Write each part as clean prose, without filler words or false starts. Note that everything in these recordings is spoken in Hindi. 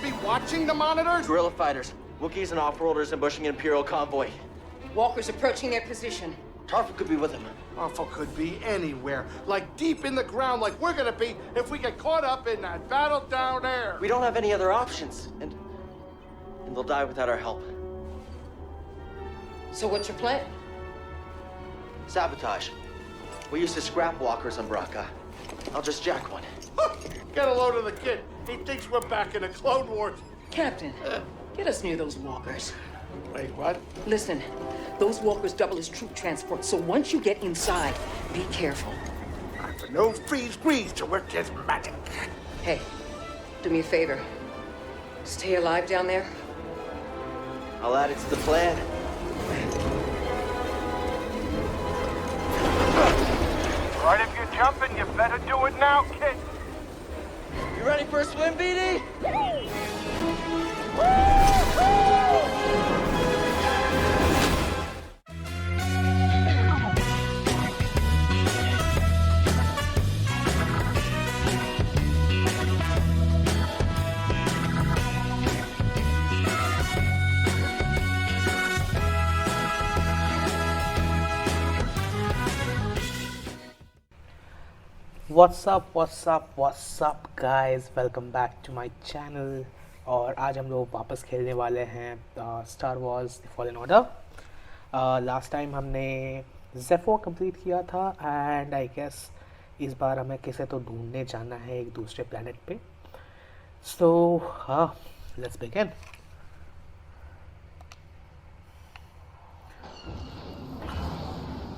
be watching the monitors? Guerrilla fighters, Wookiees and off-worlders ambushing an Imperial convoy. Walkers approaching their position. Tarful could be with him. Tarful could be anywhere, like deep in the ground, like we're gonna be if we get caught up in that battle down there. We don't have any other options, and they'll die without our help. So what's your plan? Sabotage. We used to scrap walkers on Braca. I'll just jack one. Get a load of the kid. He thinks we're back in the Clone Wars. Captain, get us near those walkers. Wait, what? Listen, those walkers double as troop transport, so once you get inside, be careful. For no freeze grease to work his magic. Hey, do me a favor. Stay alive down there. I'll add it to the plan. Right, if you're jumping, you better do it now, kid. You ready for a swim, BD? What's up guys, welcome back to my channel. और आज हम लोग वापस खेलने वाले हैं Star Wars the Fallen Order. Last time हमने ज़ेफो कंप्लीट किया था एंड आई गेस इस बार हमें किसे तो ढूंढने जाना है एक दूसरे प्लेनेट पे। So let's begin.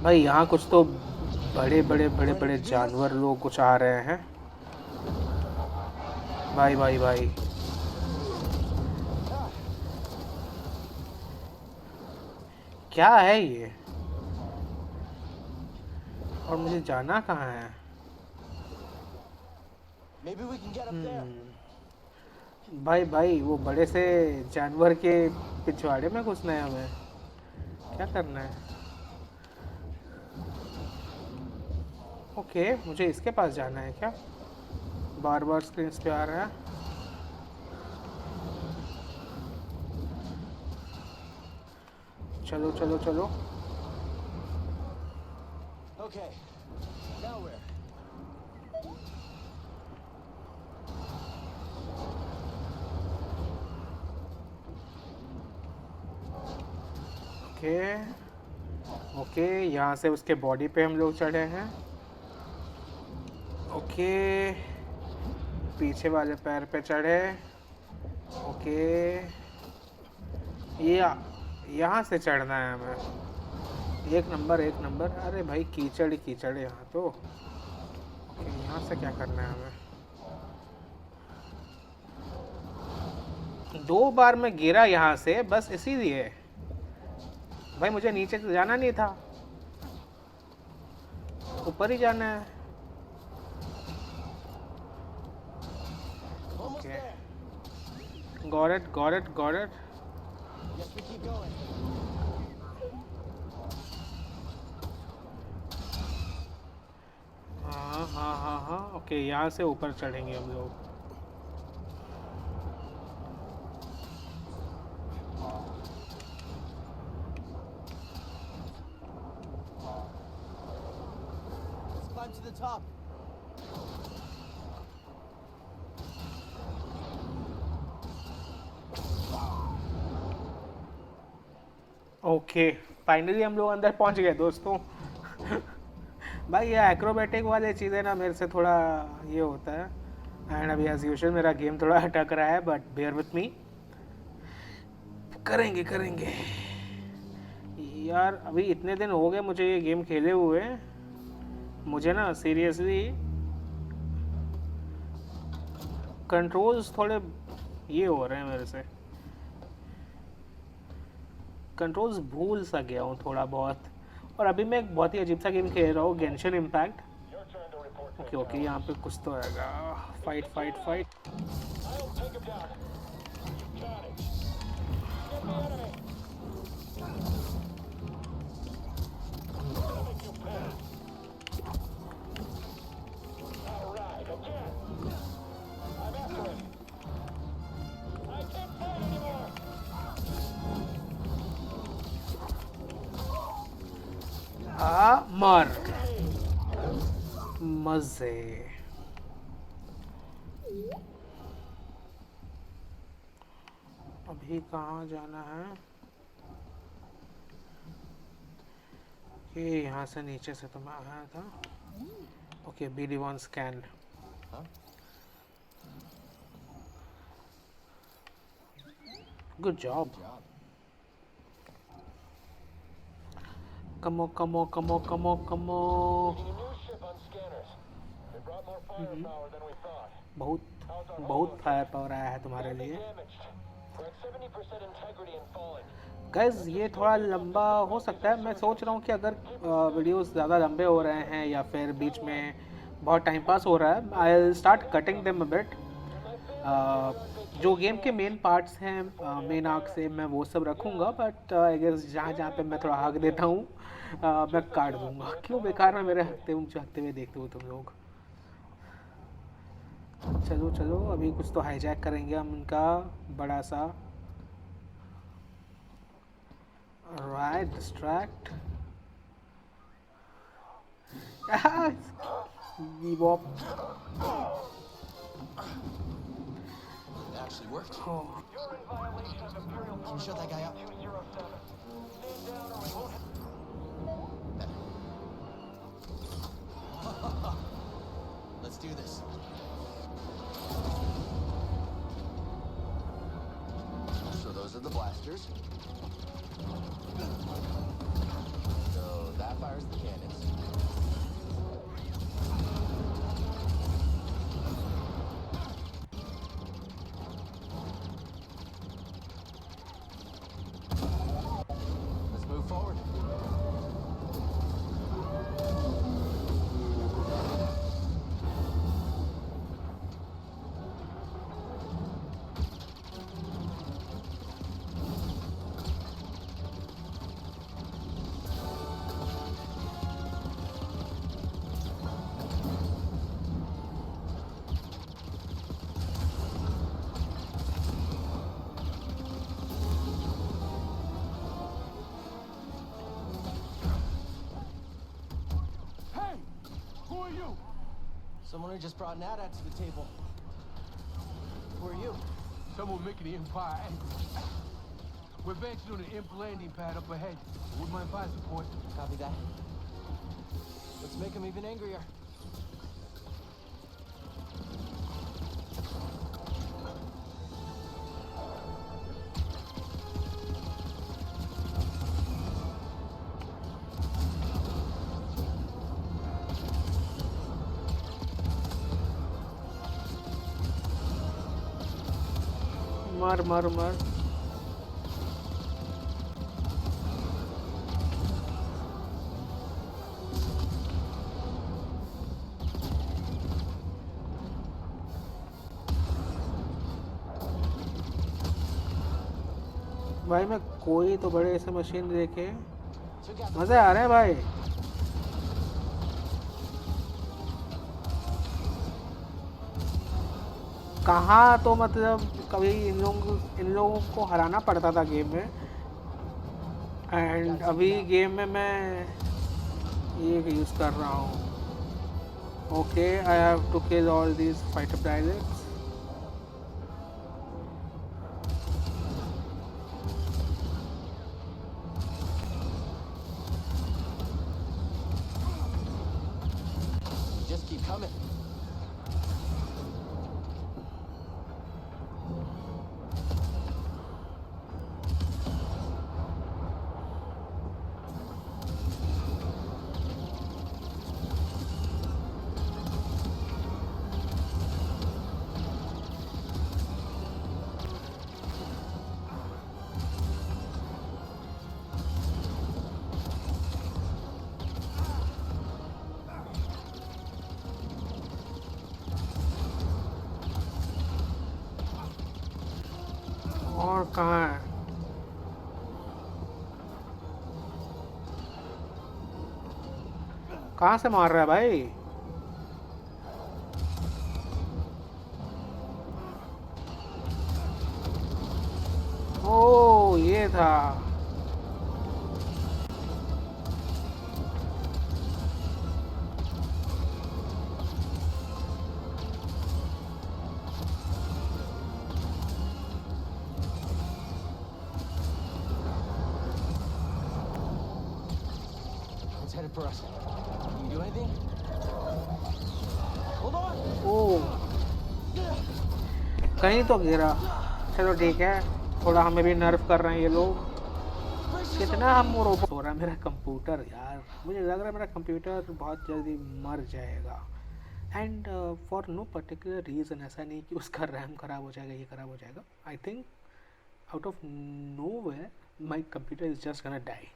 भाई यहाँ कुछ तो बड़े जानवर लोग कुछ आ रहे हैं। भाई क्या है ये? और मुझे जाना कहाँ है? भाई वो बड़े से जानवर के पिछवाड़े में घुसना है हमें। क्या करना है? ओके, मुझे इसके पास जाना है क्या? बार स्क्रीन पे आ रहा है। चलो। Okay. Now where? ओके, यहाँ से उसके बॉडी पे हम लोग चढ़े हैं। ओके, पीछे वाले पैर पे चढ़े। ओके, ये यहाँ से चढ़ना है हमें। एक नंबर। अरे भाई कीचड़ यहाँ तो। ओके, यहाँ से क्या करना है हमें? 2 बार मैं गिरा यहाँ से, बस इसीलिए। भाई मुझे नीचे तो जाना नहीं था, ऊपर ही जाना है। Got it. Yes, we keep going. हाँ। ओके, यहाँ से ऊपर चढ़ेंगे हम लोग। Let's climb to the top. Okay, finally हम लोग अंदर पहुंच गए दोस्तों। भाई ये एक्रोबैटिक वाले चीज़ें ना मेरे से थोड़ा ये होता है। एंड अभी एज यूजुअल मेरा गेम थोड़ा अटक रहा है, बट बेयर विथ मी। करेंगे यार। अभी इतने दिन हो गए मुझे ये गेम खेले हुए, मुझे ना सीरियसली कंट्रोल्स थोड़े ये हो रहे हैं मेरे से। कंट्रोल्स भूल सा गया हूँ थोड़ा बहुत। और अभी मैं एक बहुत ही अजीब सा गेम खेल रहा हूँ, गेंशिन इम्पैक्ट। ओके, यहाँ पे कुछ तो आएगा। फाइट। मर मजे। अभी कहाँ जाना है? ये यहाँ से नीचे से तो मैं आया था। Okay, BD1 scan. Good job. कमो कमो कमो कमो कमो। बहुत बहुत फायर पावर आया है तुम्हारे लिए। गाइस ये थोड़ा लंबा हो सकता है। मैं सोच रहा हूँ कि अगर वीडियोस ज़्यादा लंबे हो रहे हैं या फिर बीच में बहुत टाइम पास हो रहा है, I will start cutting them a bit. जो गेम के मेन पार्ट्स हैं, मेन आर्क से मैं वो सब रखूँगा, बट आई गेस जहाँ जहाँ पे मैं थोड़ा हक देता हूँ मैं काट दूँगा। क्यों बेकार में मेरे हकते हुए देखते हो तुम लोग। चलो चलो, अभी कुछ तो हाईजैक करेंगे हम इनका बड़ा सा। Right, distract. Bebop. It actually worked. Oh. You're in violation of Imperial Can you shut that guy up? 207. Stand down or we won't... Let's do this. So those are the blasters. So that fires the cannons. Let's move forward. Someone who just brought Nada to the table. Who are you? Someone making the Empire angry. We're advancing on an imp landing pad up ahead. With my fire support. Copy that. Let's make him even angrier. मर मर मर। भाई मैं कोई तो बड़े से मशीन देखे मजे आ रहे हैं भाई। कहाँ तो मतलब कभी इन लोगों को हराना पड़ता था गेम में, एंड अभी गेम में मैं ये यूज़ कर रहा हूँ। Okay, I have to kill all these fighter pilots. Just keep coming. और कहाँ है? कहाँ से मार रहा है भाई? ओ ये था। headed for us. Can you do anything? Hold on. ओह, कहीं तो गिरा। चलो ठीक है, थोड़ा हमें भी नर्व कर रहे हैं ये लोग। कितना हम रोबोट हो रहा है मेरा कंप्यूटर यार, मुझे लग रहा है मेरा कंप्यूटर बहुत जल्दी मर जाएगा। And for no particular reason, ऐसा नहीं कि उसका रैम ख़राब हो जाएगा, ये ख़राब हो जाएगा। I think out of nowhere my computer is just गonna डाई।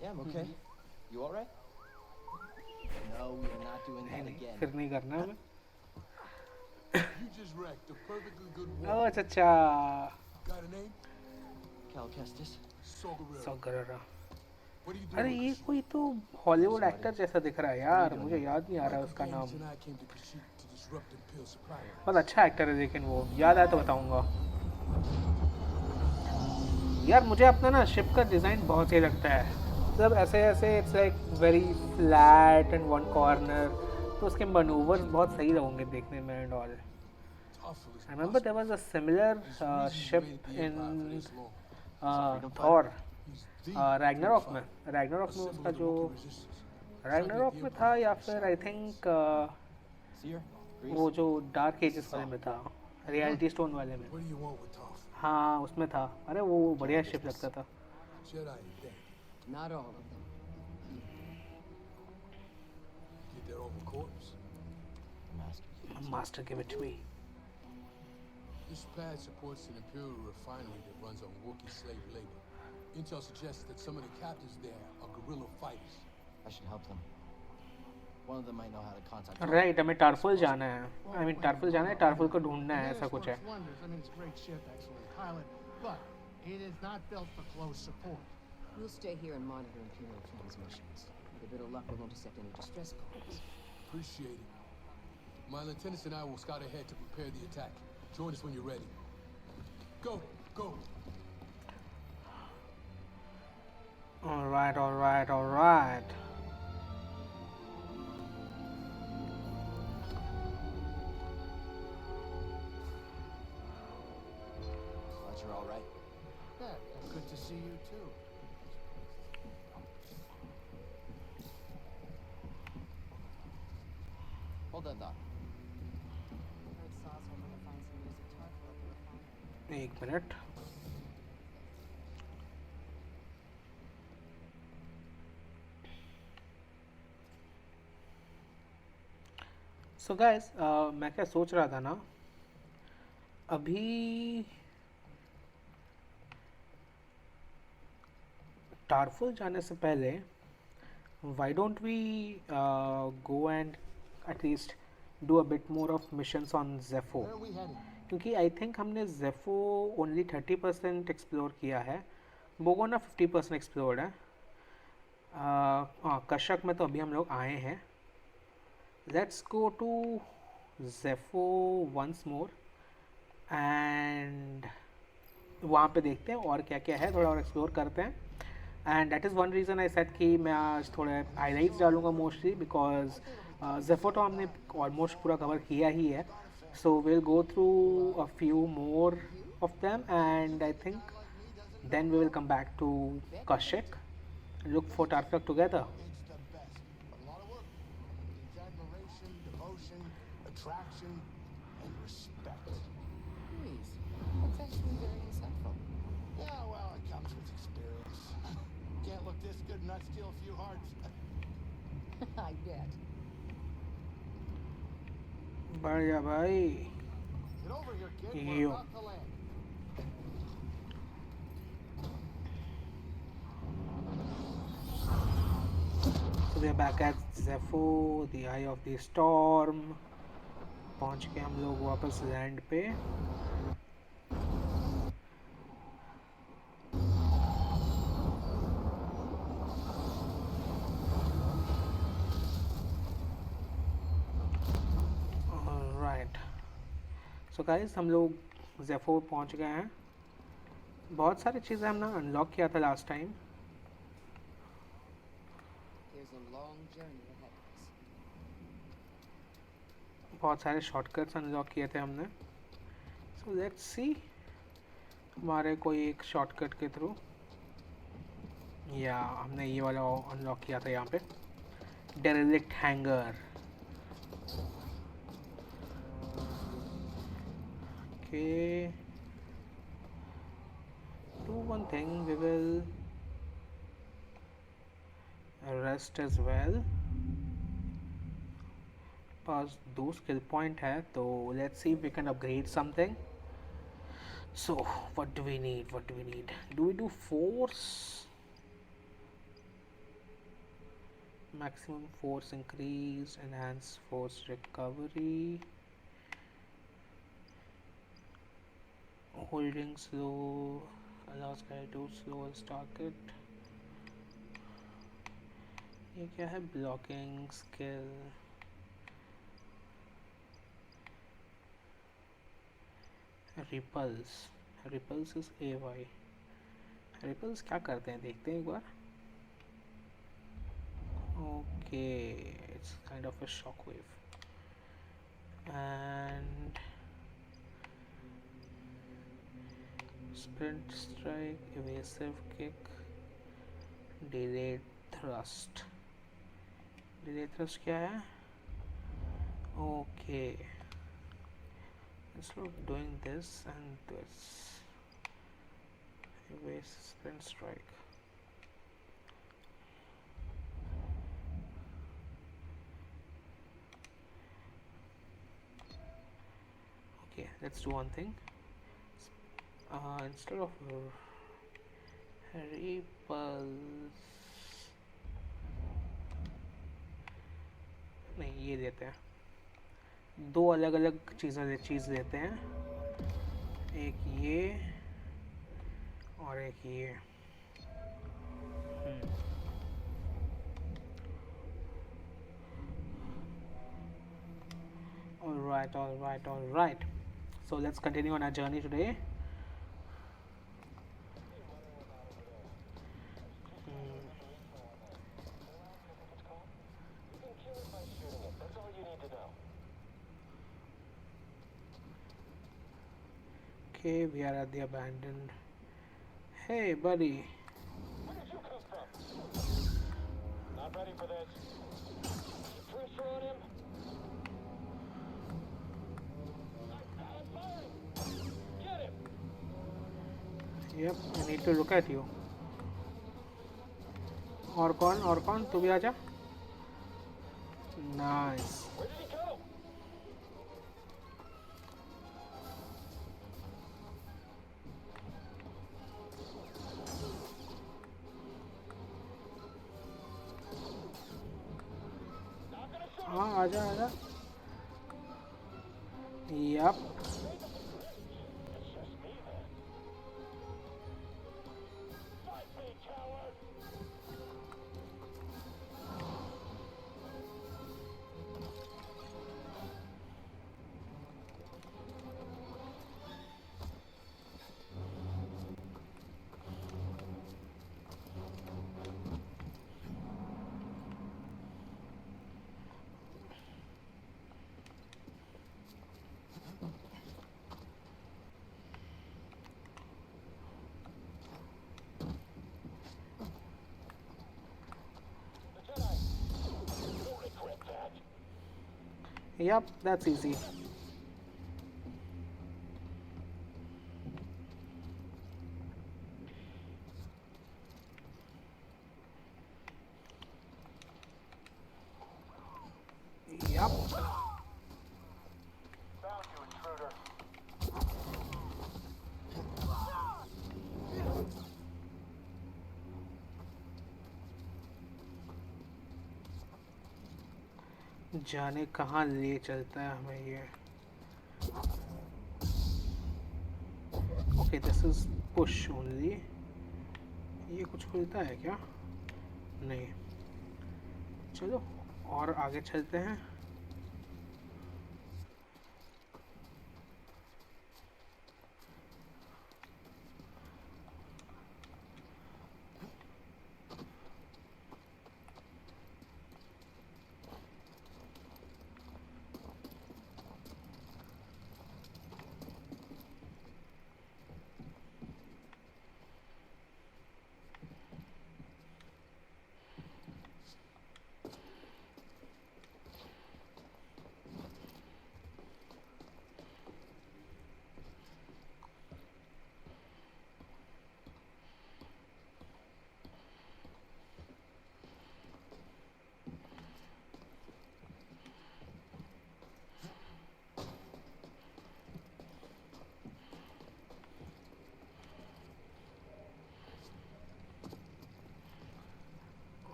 Yeah, I'm okay. You all right? No, we are not doing that again. फिर नहीं करना हमें। You just wrecked a perfectly good war. ओह चचा, Got a name? Cal Kestis. Saw Guerrero. सौगररा। What are you doing? अरे with ये this? कोई तो हॉलीवुड एक्टर जैसा दिख रहा है यार, मुझे याद नहीं आ रहा है उसका नाम। And I came to Kashyyyk to disrupt Imperial supply lines. बहुत अच्छा एक्टर है, लेकिन वो याद आया तो बताऊंगा। यार मुझे अपना ना शिप का डिज़ाइन बहुत सही लगता है, मतलब ऐसे ऐसे it's like very flat and one corner, तो उसके मनूवर्स बहुत सही लगेंगे देखने में and all. Tough as I remember there was a similar ship in long. Thor He's the Ragnarok में। रैग्नारॉक में उसका जो रैग्नारॉक में था, या फिर I think See her? Grease? वो जो डार्क एजेस वाले में था, रियलिटी स्टोन वाले में। What do you want with Toph? हाँ उसमें था। अरे वो बढ़िया शिप लगता था। Jedi ain't dead. Not all of them. Get their own corpse. Master. Master, give it to me. This pad supports an Imperial refinery that runs on Wookiee slave labor. Intel suggests that some of the captains there are guerrilla fighters. I should help them. One of them might know how to contact. Right, हमें टारफुल जाना है। आई मीन टारफुल जाना है, टारफुल को ढूंढना है, ऐसा कुछ है। Wonders. I mean, it's a great ship, excellent pilot, but it is not built for close support. We'll stay here and monitor Imperial transmissions. With a bit of luck, we'll intercept any distress calls. Appreciate it. My lieutenants and I will scout ahead to prepare the attack. Join us when you're ready. Go, go. All right, all right, all right. Glad you're all right. Yeah, good to see you too. Hold that thought. Heard Saw's hoping to find some news of Tarful at the refinery. एक मिनट। सो गाइस, मैं क्या सोच रहा था ना, अभी टारफुल जाने से पहले why don't we go and at least do a bit more of missions on Zefo, Where are we heading? क्योंकि आई थिंक हमने ज़ेफो ओनली 30% एक्सप्लोर किया है, बोगोना 50% एक्सप्लोर्ड है। कशक में तो अभी हम लोग आए हैं। Let's go to Zefo once more and वहाँ पे देखते हैं और क्या क्या है, थोड़ा और एक्सप्लोर करते हैं। And that is one reason I said कि मैं आज थोड़े हाईलाइट्स डालूंगा मोस्टली, बिकॉज ज़ेफो तो हमने ऑलमोस्ट पूरा कवर किया ही है। So will go through a few more of them and I think then we will come back to Kashyyyk, look for Tarful together. A lot of work. Needs admiration, devotion, attraction, and respect. Please. That's actually very insightful. Yeah, well, it comes with experience. Can't look this good and not steal a few hearts. I bet. बढ़िया भाई। Get over here, kid. Yo. We're about to land. So we are back at Zepho, the eye of the storm. पहुंच के हम लोग वापस लैंड पे। राइट, सो गाइस हम लोग ज़ेफो पहुंच गए हैं। बहुत सारी चीज़ें हमने अनलॉक किया था last time. There's a long journey ahead of us. बहुत सारे शॉर्टकट्स अनलॉक किए थे हमने। सो लेट्स सी हमारे कोई एक शॉर्टकट के थ्रू, या हमने ये वाला अनलॉक किया था यहाँ पे, derelict hangar. Okay, do one thing, we will rest as well. पास 2 skill point है, तो let's see if we can upgrade something. So what do we need? Do we do force? Maximum force increase, enhance force recovery, holding slow allows guy to slow his target. ये क्या है? blocking skill, repulse is AY. repulse क्या करते हैं देखते हैं एक बार. Okay, it's kind of a shockwave. And sprint strike, evasive kick, delayed thrust. Delayed thrust क्या है? Okay, instead of doing this and this, evasive sprint strike. Okay, let's do one thing. Instead of repulse, नहीं ये देते हैं. 2 अलग अलग चीज़ देते हैं. एक ये और एक ये. All right. So let's continue on our journey today. Okay, we are at the abandoned. Hey, buddy. Where did you come from? Not ready for this. Pressure on him. I'm firing. Get him. Yep, I need to look at you. और कौन? तू भी आजा. Nice. Where did he go? हाँ आजा. Yep. Yep, that's easy. Yep. Found you, intruder. जाने कहाँ ले चलता है हमें ये. Okay, this is push only. ये कुछ खुलता है क्या? नहीं. चलो और आगे चलते हैं.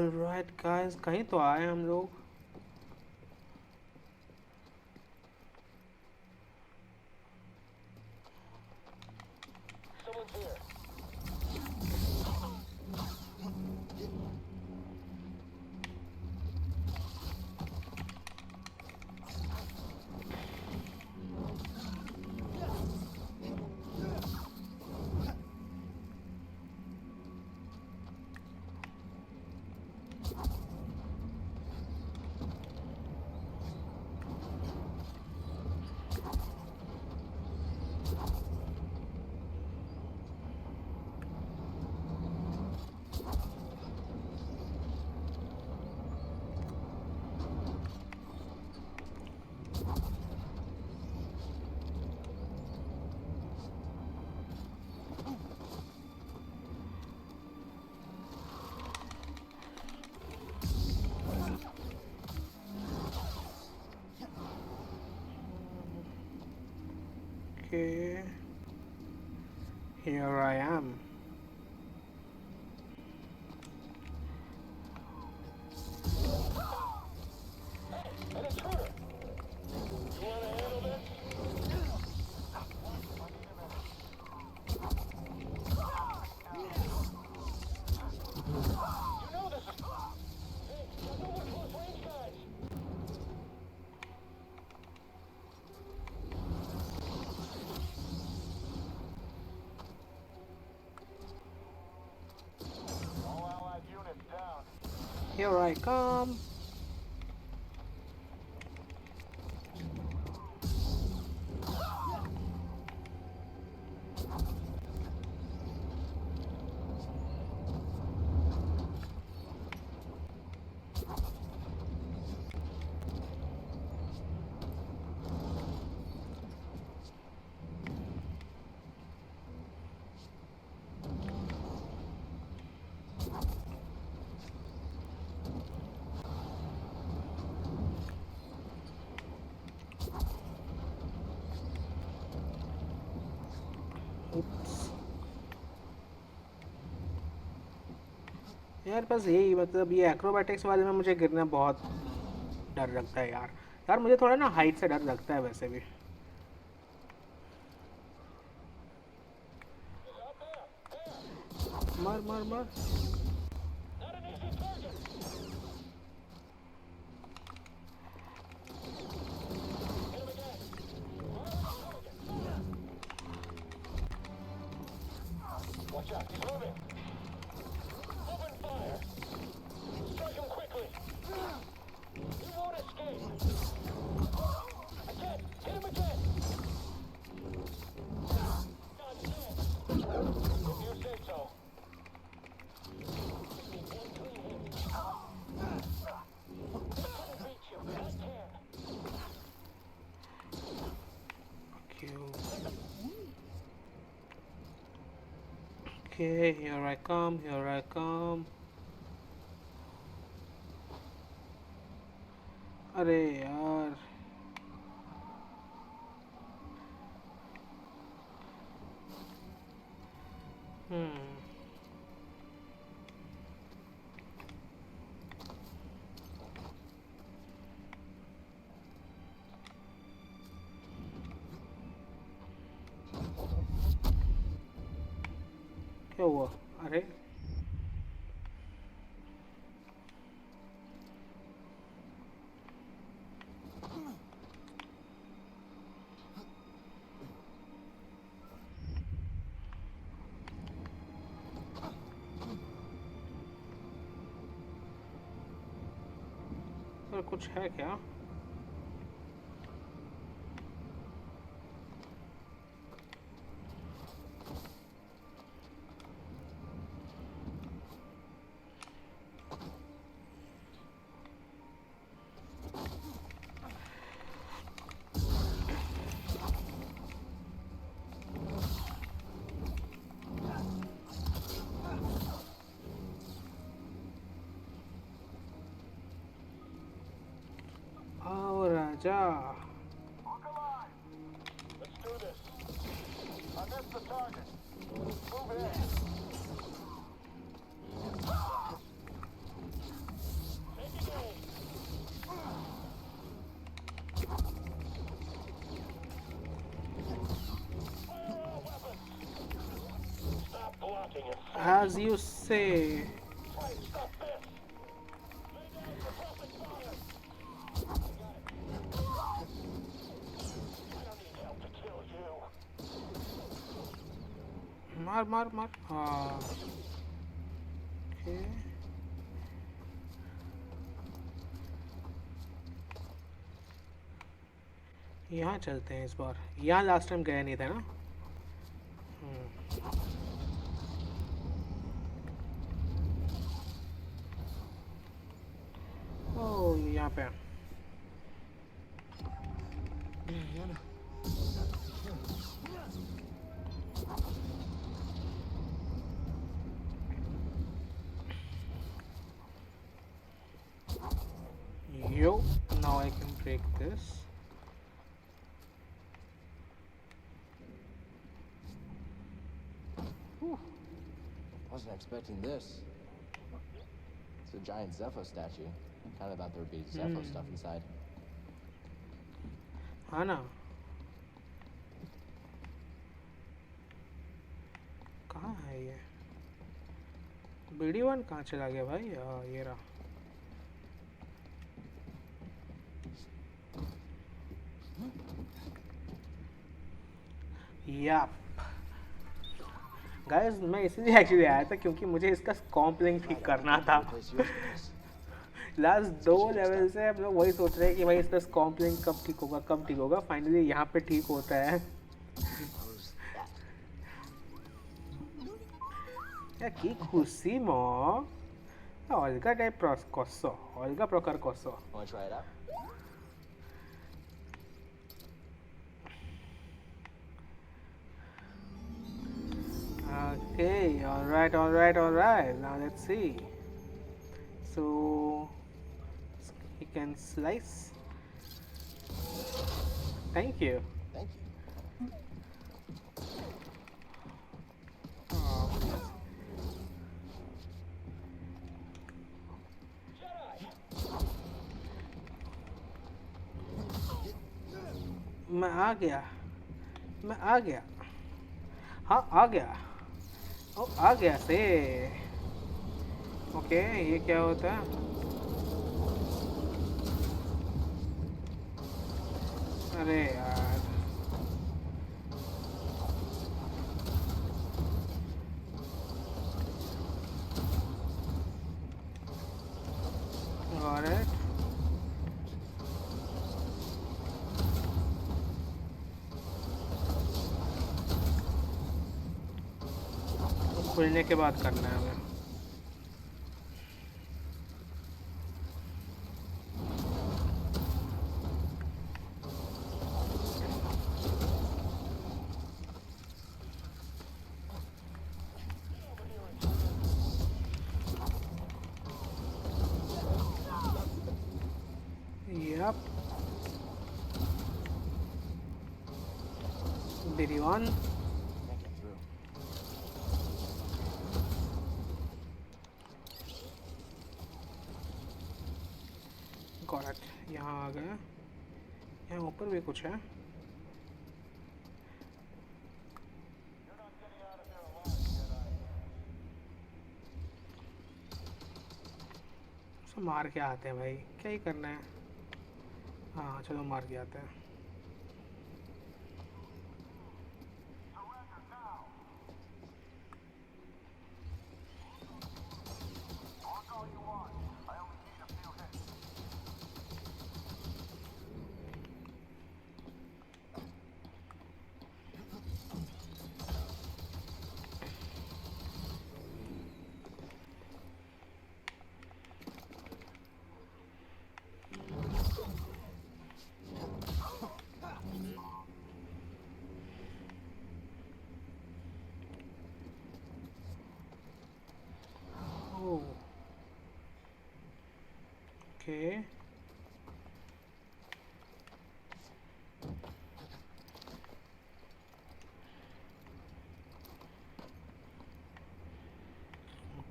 ऑलराइट गाइस, कहीं तो आए हम लोग. Someone's here. Okay, here I am. An intruder. You want to handle this? You know this is... Hey, no more close range guys. All allied units down. Here I come. यार बस यही, मतलब ये एक्रोबैटिक्स वाले में मुझे गिरना बहुत डर लगता है यार. यार मुझे थोड़ा ना हाइट से डर लगता है वैसे भी. मर मर मर. Not an easy target. Hit him again. Watch out, he's moving. Open fire. Strike him quickly. He won't escape. Again, hit him again. God damn. If you say so. Okay, here I come, here I come. अरे यार. क्या हुआ? अरे सर कुछ है क्या? आओ राजा. Look alive. Let's do this. I missed the target. Move in. As you say. मार मार मार हाँ ओके यहाँ चलते हैं इस बार यहाँ लास्ट टाइम गया नहीं था ना ओह यहाँ पे Yo, now I can break this. Wasn't expecting this. It's a giant Zepho statue. Kind of thought there would be Zepho stuff inside. हाँ ना कहाँ है ये BD1 कहाँ चला गया भाई ये रहा याप गाइस मैं इसलिए एक्चुअली आया था क्योंकि मुझे इसका कॉम्प्लिंग ठीक करना था लास्ट 2 लेवल से हम लोग वही सोच रहे हैं कि भाई इसका कॉम्प्लिंग कब ठीक होगा फाइनली यहाँ पे ठीक होता है या की खुशी मो अलगा टाइप कस अलगा प्रकार कस Want to try it out? Okay, all right. Now let's see. So he can slice. Thank you. Thank you. मैं आ गया हाँ आ गया ओ आ गया से ओके ये क्या होता है अरे यार ऑलराइट खुलने के बाद करना है हमें Yep. BD1. Can't get through. Got it. यहाँ आ गया यहाँ ऊपर भी कुछ है उसको मार के आते हैं भाई क्या ही करना है हाँ चलो मार के आते हैं Okay.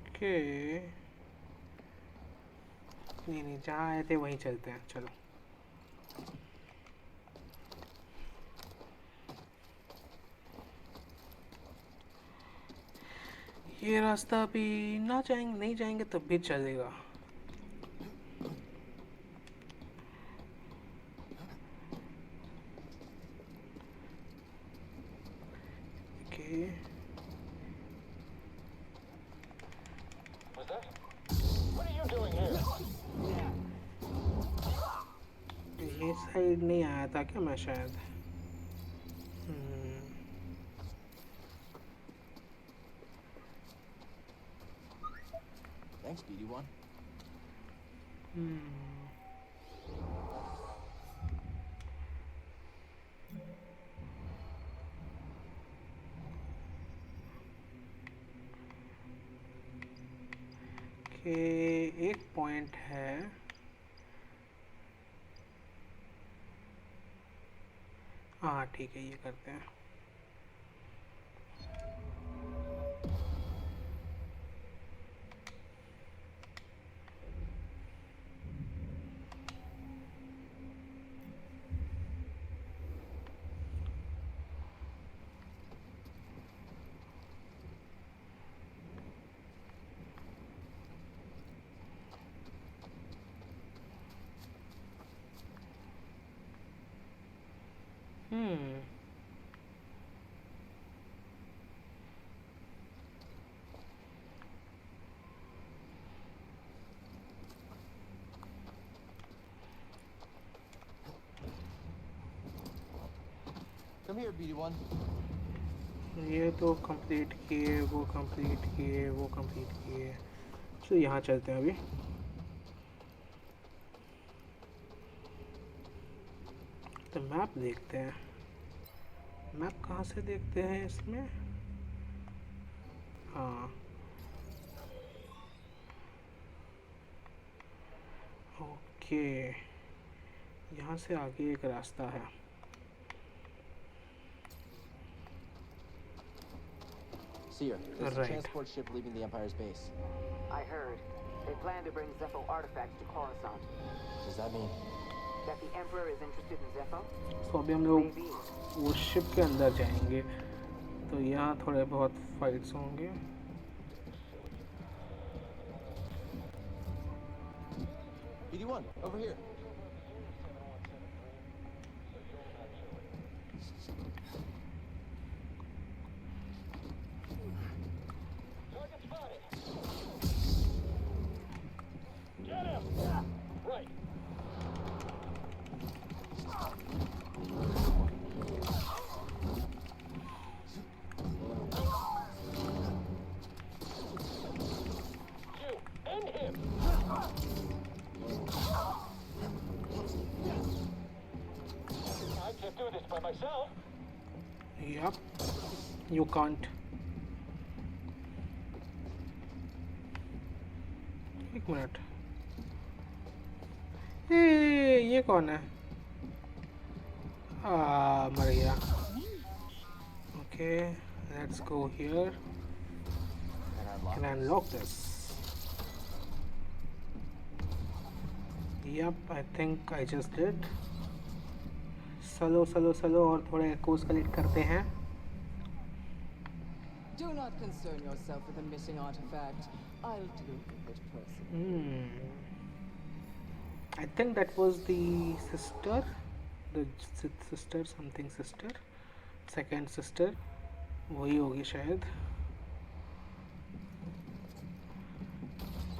Okay. नहीं जहाँ आए थे वहीं चलते हैं चलो ये रास्ता भी ना जाएंगे, नहीं जाएंगे तब भी चलेगा। Okay Was that? What are you doing here? ये साइड नहीं आया था क्या मैं शायद? Thanks, BD1. कि एक पॉइंट है, हाँ ठीक है, ये करते हैं। Come here, BD1. ये तो कंप्लीट किए, वो कंप्लीट किए, वो कंप्लीट किए। चलो यहाँ चलते हैं अभी। तो मैप देखते हैं। मैप कहाँ से देखते हैं इसमें? हाँ ओके, यहाँ से आगे एक रास्ता है। Seer, there's a Right. transport ship leaving the Empire's base. I heard. They plan to bring Zepho artifacts to Coruscant. Does that mean? That the Emperor is interested in Zepho? तो अभी हम लोग Maybe. वो शिप के अंदर जाएंगे, तो यहाँ थोड़े बहुत फाइट्स होंगे। BD1, over here. Target spotted. Get him. Right. You and him. I can't do this by myself. Yep, you can't. एक मिनट, ये कौन है? मर गया। Okay, let's go here. Can I unlock this? Yep, I think I just did. चलो चलो चलो और थोड़े कोर्स कलेक्ट करते हैं। Do not concern yourself with a missing artifact. I'll deal with it personally. I think that was the sister, the sister, something sister, second sister, वही होगी शायद।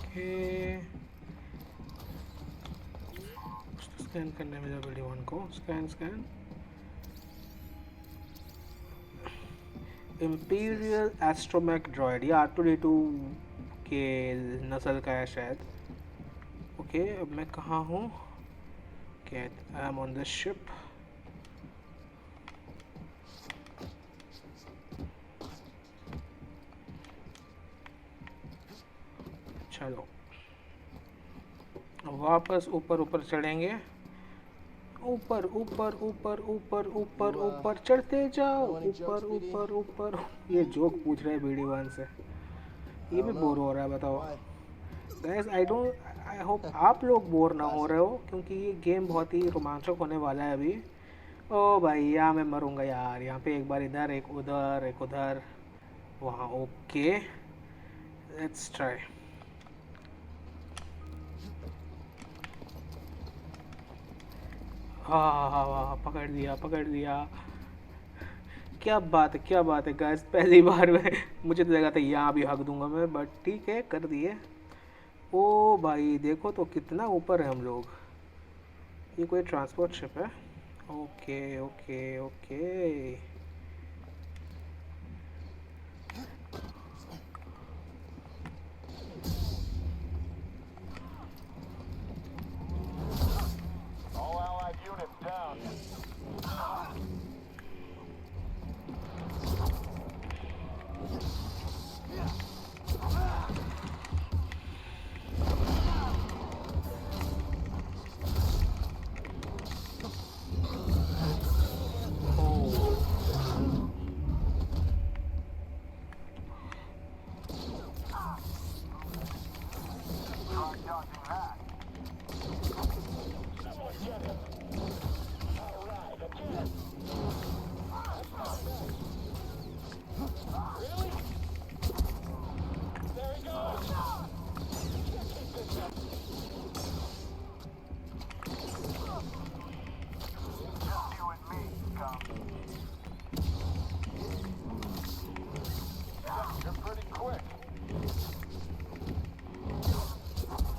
Okay. स्कैन करने में BD1 को स्कैन। इम्पीरियल एस्ट्रोमैक ड्रॉइड, ये R2D2 के नस्ल का है शायद। ओके, अब मैं कहाँ हूँ? I am on the ship. चलो वापस ऊपर चढ़ेंगे। ऊपर चढ़ते जाओ, ऊपर। ये जोक पूछ रहे हैं BD1 से, ये भी बोर हो रहा है। बताओ गाइस, आई होप आप लोग बोर ना हो रहे हो, क्योंकि ये गेम बहुत ही रोमांचक होने वाला है अभी। ओ भैया मैं मरूंगा यार, यहाँ पे एक बार इधर, एक उधर, वहाँ। Okay let's try. हाँ, पकड़ लिया पकड़ लिया। क्या बात है गाइस, पहली बार में मुझे तो लगा था यहाँ भी हक दूंगा मैं, बट ठीक है कर दिए। ओ भाई देखो तो कितना ऊपर है हम लोग। ये कोई ट्रांसपोर्ट शिप है। Okay okay okay. All allied units down. You're pretty quick.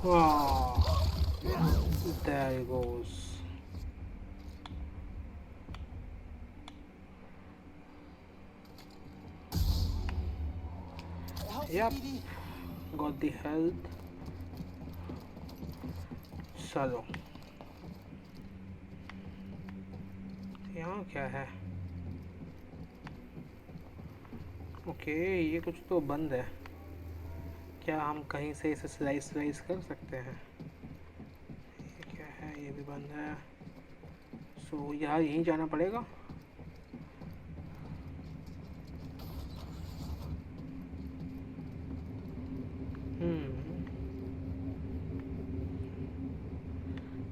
Oh, there he goes. Yep, got the health. चलो, यहाँ क्या है? ओके, ये कुछ तो बंद है। क्या हम कहीं से इसे स्लाइस कर सकते हैं? ये क्या है? ये भी बंद है। सो यहाँ यहीं जाना पड़ेगा।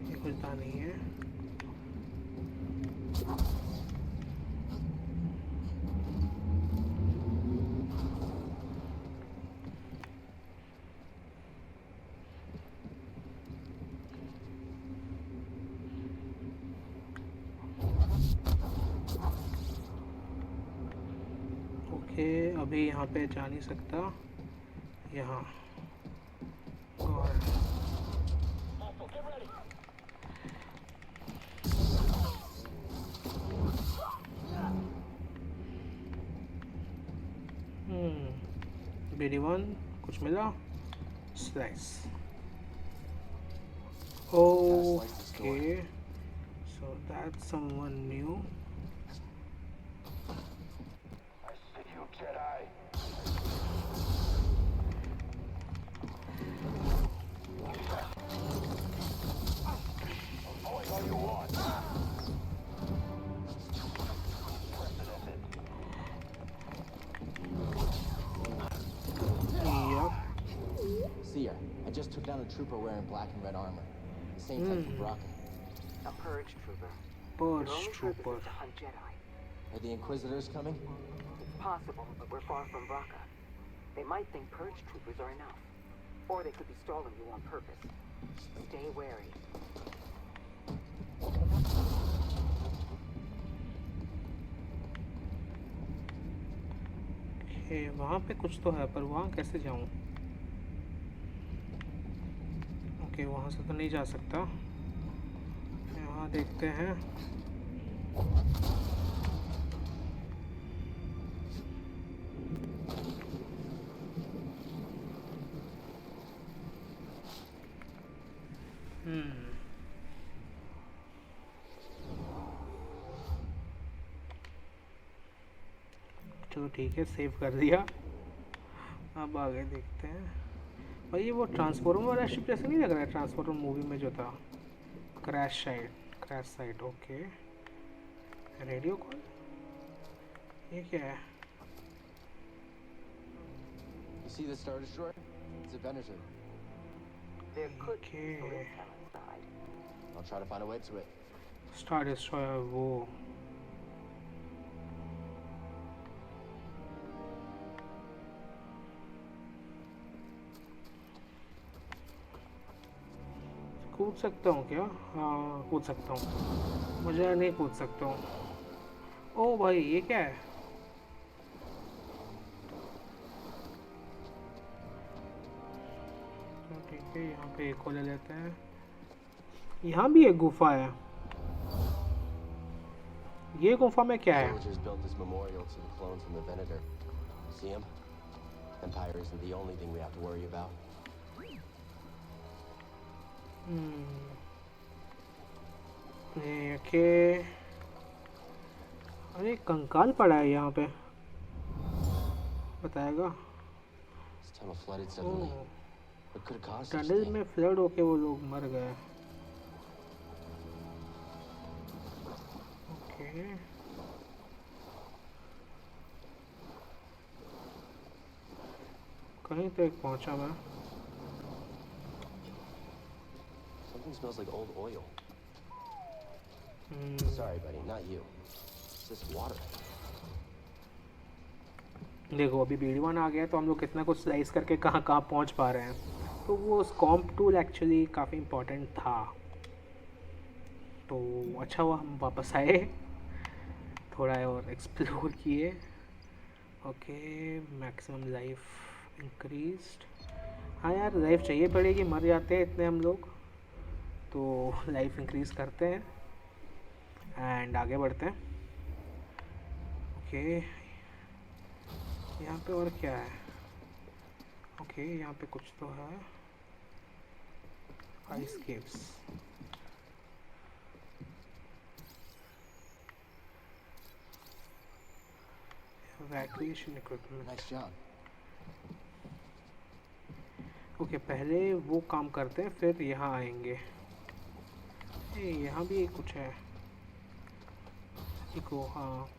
ये खुलता नहीं है। अभी यहाँ पे जा नहीं सकता। यहाँ और BD1 कुछ मिला? Slice. Okay, so that's someone new. Seer, I just took down a trooper wearing black and red armor. The same type from Bracca. A purge trooper. Purge Their only trooper. purpose is to hunt Jedi. Are the Inquisitors coming? It's possible, but we're far from Bracca. They might think purge troopers are enough. Or they could be stalling you on purpose. Stay wary. Okay, वहाँ पे कुछ तो है, पर वहाँ कैसे जाऊँ? ओके, वहाँ से तो नहीं जा सकता। यहाँ देखते हैं। चलो ठीक है, सेव कर दिया। अब आगे देखते हैं। भाई ये वो ट्रांसफॉर्मर वाला शिप जैसे नहीं लग रहा है? ट्रांसफॉर्मर मूवी में जो था, crash site. Okay, radio call. ये क्या है? You see the Star Destroyer? It's a Venator. There could be Okay. police inside. I'll try to find a way to it. Star destroyer वो। कूद सकता हूँ क्या? हाँ कूद सकता हूँ, मुझे नहीं कूद सकता हूँ। ओ भाई ये क्या है? तो ठीक है, यहाँ पे एक को ले लेते हैं। यहाँ भी एक गुफा है। ये गुफा में क्या है? Villagers built this memorial to the clones from the Venator. See him? Empire isn't the only thing we have to worry about. Okay. अरे कंकाल पड़ा है यहाँ पे, बताएगा? This tunnel flooded suddenly. What could have caused such a tunnel thing? में फ्लड होके वो लोग मर गए। ओके कहीं तक पहुंचा मैं। Something smells like old oil. Sorry, buddy, not you. It's this water. देखो अभी BD1 आ गया तो हम लोग कितना कुछ स्लाइस करके कहाँ कहाँ पहुँच पा रहे हैं। तो वो स्कॉम्प टूल एक्चुअली काफ़ी इम्पोर्टेंट था, तो अच्छा हुआ हम वापस आए, थोड़ा और एक्सप्लोर किए। Okay maximum life increased. हाँ यार लाइफ चाहिए पड़ेगी, मर जाते हैं इतने हम लोग, तो लाइफ इंक्रीज़ करते हैं एंड आगे बढ़ते हैं। ओके यहाँ पे और क्या है? ओके यहाँ पे कुछ तो है, ice caves. evacuation equipment। Nice job. Okay पहले वो काम करते हैं फिर यहाँ आएंगे। यहाँ भी कुछ है, इको। हाँ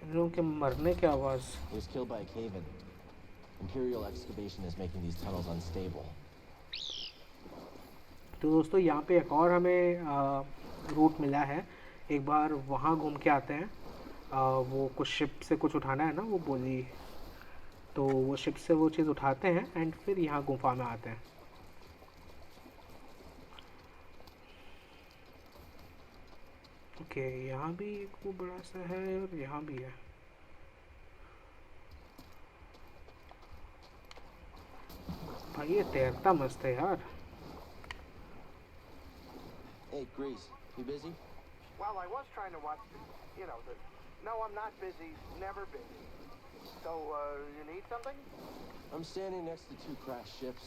इन लोगों के मरने की आवाज़। He was killed by a cave-in. Imperial excavation is making these tunnels unstable. तो दोस्तों यहाँ पे एक और हमें रूट मिला है, एक बार वहाँ घूम के आते हैं। वो कुछ शिप से कुछ उठाना है ना, वो बोली, तो वो शिप से वो चीज़ उठाते हैं एंड फिर यहाँ गुफा में आते हैं। ओके यहाँ भी एक वो बड़ा सा है और यहाँ भी है। भाई ये तैरता मस्त है यार। Hey, Grease, you busy? Well, I was trying to watch No, I'm not busy. Never busy. So, you need something? I'm standing next to two crashed ships.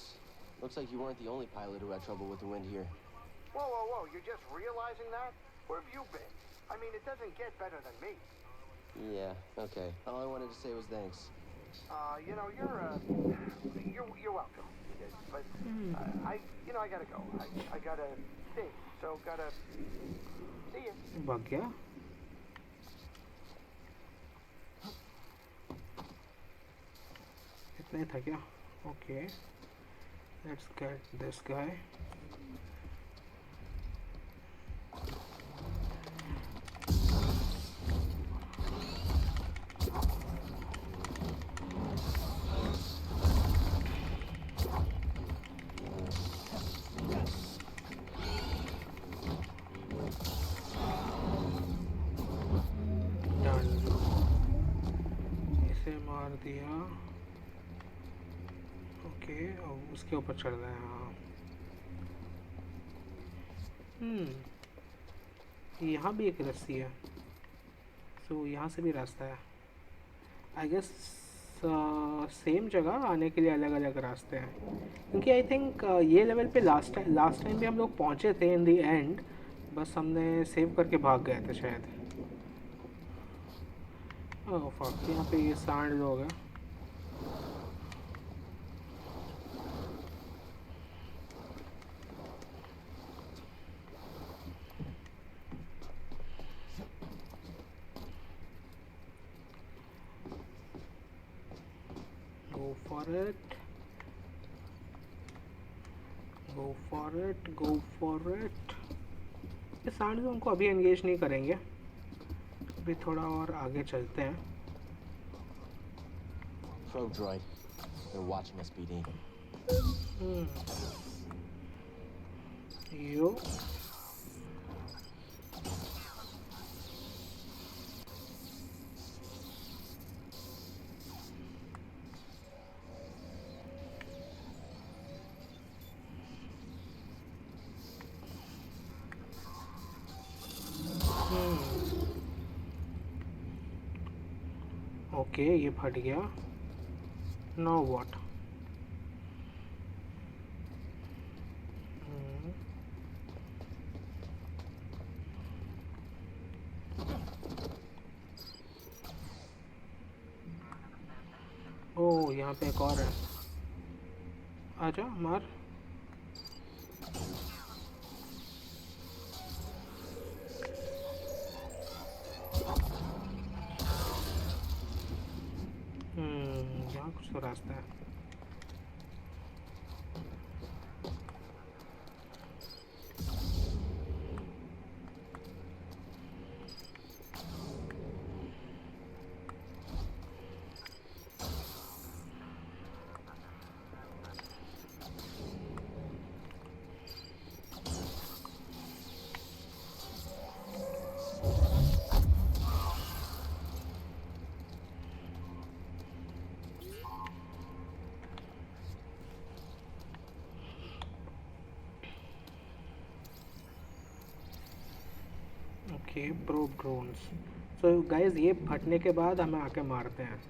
Looks like you weren't the only pilot who had trouble with the wind here. Whoa, whoa, whoa. You're just realizing that? Where have you been? I mean, it doesn't get better than me. Yeah, okay. All I wanted to say was thanks. You're welcome. But, I gotta go. I gotta sing. So, gotta see you. भाग गया। इतना ही था क्या? Okay let's get this guy. इसे मार दिया। ओके अब उसके ऊपर चढ़ रहे हैं। हाँ यहाँ भी एक रस्सी है, तो यहाँ से भी रास्ता है। आई गेस सेम जगह आने के लिए अलग अलग रास्ते हैं, क्योंकि आई थिंक ये लेवल पे लास्ट टाइम भी हम लोग पहुँचे थे इन दी एंड, बस हमने सेव करके भाग गए थे शायद। ओह फक, यहाँ पे ये सांड लोग हैं। Go for it, go for it, go for it। ये सांड उनको अभी एंगेज नहीं करेंगे, अभी थोड़ा और आगे चलते हैं। probe droid. They're watching us, BD. You. Okay ये फट गया. Now what? ओह यहाँ पे एक और है. आजा मार. यहाँ कुछ तो रास्ता है. Okay probe drones. So guys ये फटने के बाद हमें आके मारते हैं.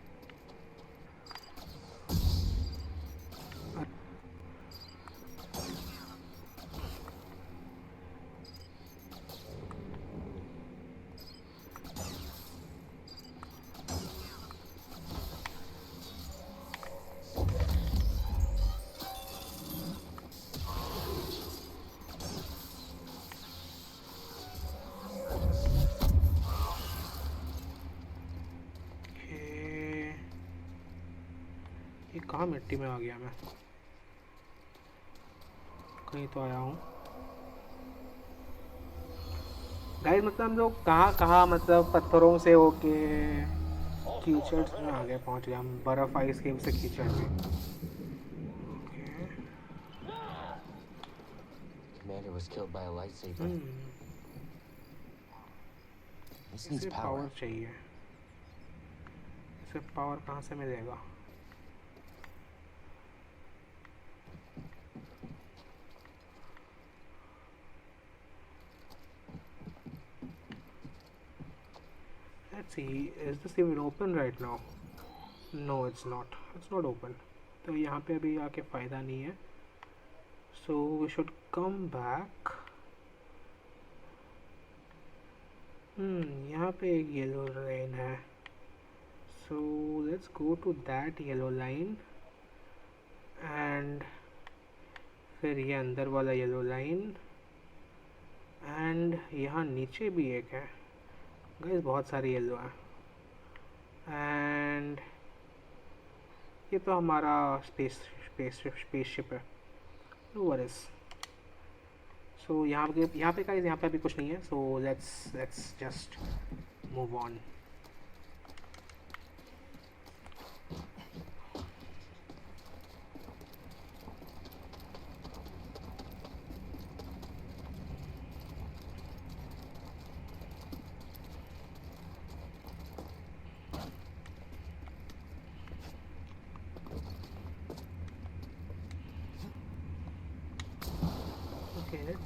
कहाँ मिट्टी में आ गया मैं? कहीं तो आया हूँ गाइस. मतलब हम लोग कहाँ मतलब पत्थरों से होके कीचड़ में आ गए, पहुँच गए हम बर्फ आइस के से कीचड़ में. Commander was killed by a lightsaber. This needs इसे power. पावर चाहिए. इसे पावर कहाँ से मिलेगा? Let's see, is this even open right now? No, it's not. It's not open. तो यहाँ पे अभी आके फ़ायदा नहीं है. So we should come back. यहाँ पे एक yellow line है. So let's go to that yellow line. And फिर ये अंदर वाला yellow line. And यहाँ नीचे भी एक है. गाइस बहुत सारी येलो है. एंड ये तो हमारा स्पेसशिप है. No worries. सो यहाँ पे गाइस यहाँ पे अभी कुछ नहीं है. So let's just move on.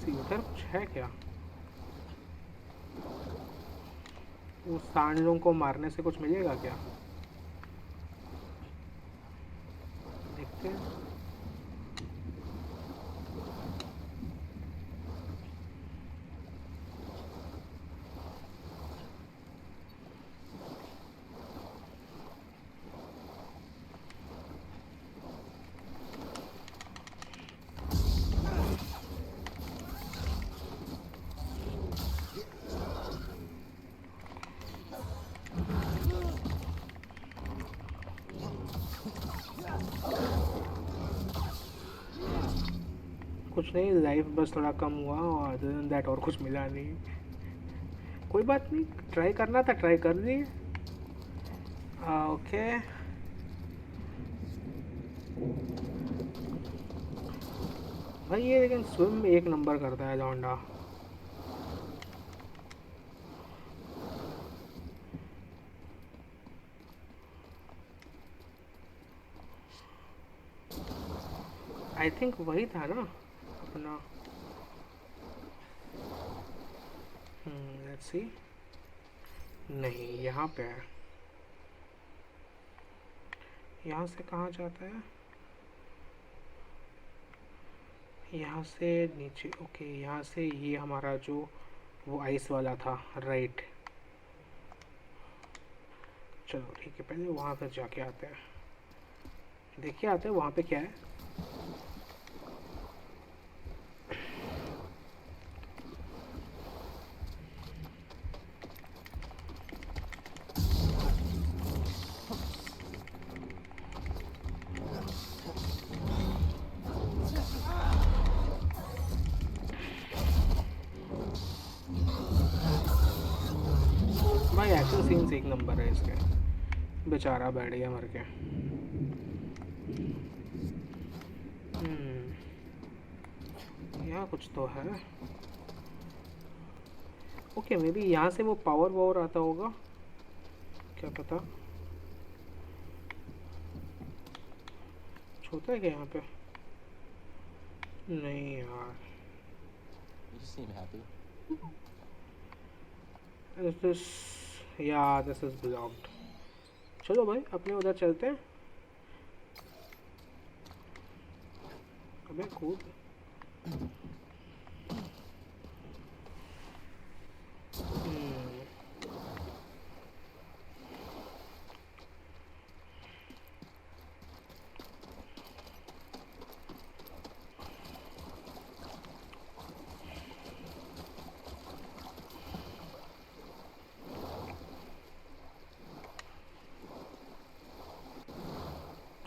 उधर कुछ है क्या? उस सांडों को मारने से कुछ मिलेगा क्या? देखते हैं. कुछ नहीं, लाइफ बस थोड़ा कम हुआ और अदर देन दैट और कुछ मिला नहीं. कोई बात नहीं, ट्राई करना था, ट्राई कर दिए. ओके भाई ये लेकिन स्विम में एक नंबर करता है लौंडा। आई थिंक वही था ना अपना। Let's see. नहीं, यहाँ पे है। यहाँ से कहाँ जाता है? यहाँ से नीचे। ओके, यहाँ से ये हमारा जो वो आइस वाला था, राइट। चलो ठीक है, पहले वहाँ पर जाके आते हैं, देखिए आते हैं वहाँ पे क्या है। भाई एक्शन सीन्स एक नंबर है इसके। बेचारा बैठ गया मर के। यहाँ कुछ तो है। ओके, मे बी यहाँ से वो पावर आता होगा, क्या पता। छोटा है क्या यहाँ पे? नहीं यार। You seem happy. This is blocked. चलो भाई अपने उधर चलते हैं। अबे कूद।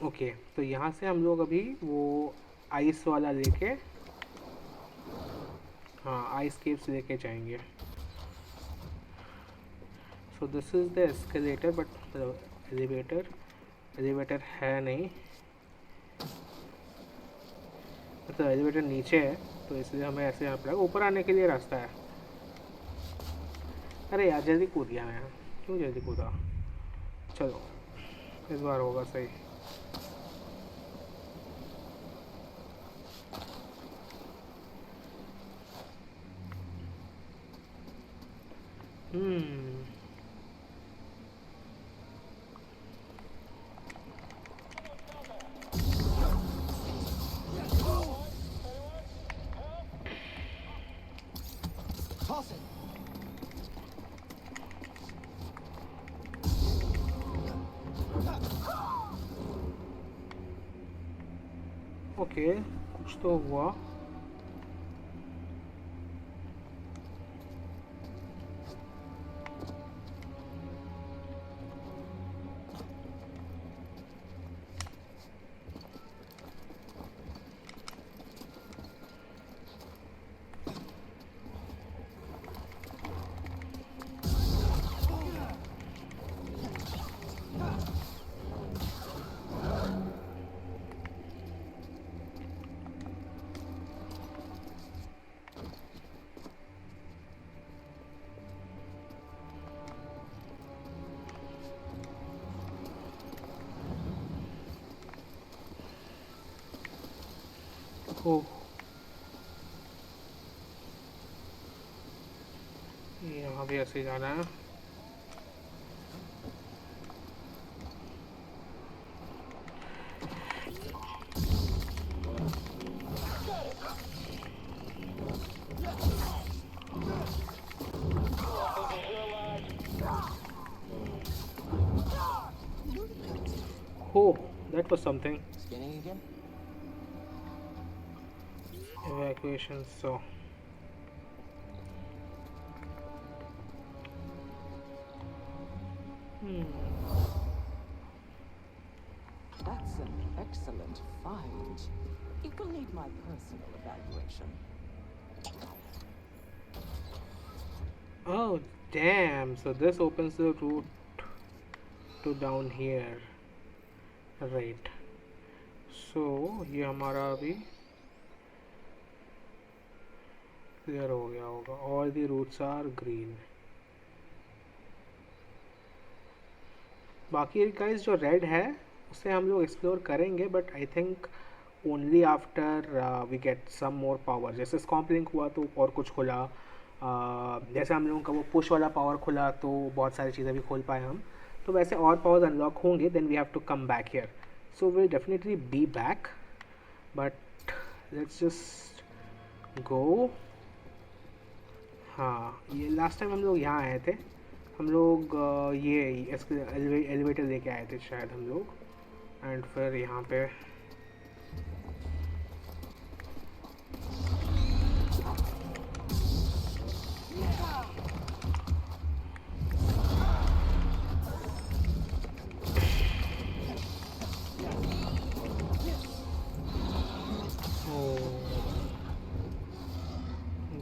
ओके, तो यहाँ से हम लोग अभी वो आइस वाला लेके, हाँ आइस केव्स लेके जाएंगे। So this is the escalator, but elevator है नहीं, मतलब एलिवेटर नीचे है, तो इसलिए हमें ऐसे यहाँ पर ऊपर आने के लिए रास्ता है। अरे यार जल्दी कूद गया मैं, क्यों जल्दी कूदा। चलो इस बार होगा सही। Toss it. ओके, कुछ तो हुआ। ओह, यहाँ भी ऐसे जाना है। Oh, that was something. Scanning again? Evacuation, so That's an excellent find. It will need my personal evaluation. oh damn, so this opens the route to down here, right? सो ये हमारा अभी क्लियर हो गया होगा। All the routes are green. बाकी गाइस जो रेड है उसे हम लोग एक्सप्लोर करेंगे, but I think only after we get some more power. जैसे स्कॉम्प लिंक हुआ तो और कुछ खुला, जैसे हम लोगों का वो पुश वाला पावर खुला तो बहुत सारी चीज़ें भी खोल पाए हम। तो वैसे और पावर्स अनलॉक होंगे, then we have to come back here. So will definitely be back, but let's just go. हाँ, ये लास्ट टाइम हम लोग यहाँ आए थे। हम लोग ये इसके एलिवेटर लेके आए थे शायद हम लोग, एंड फिर यहाँ पे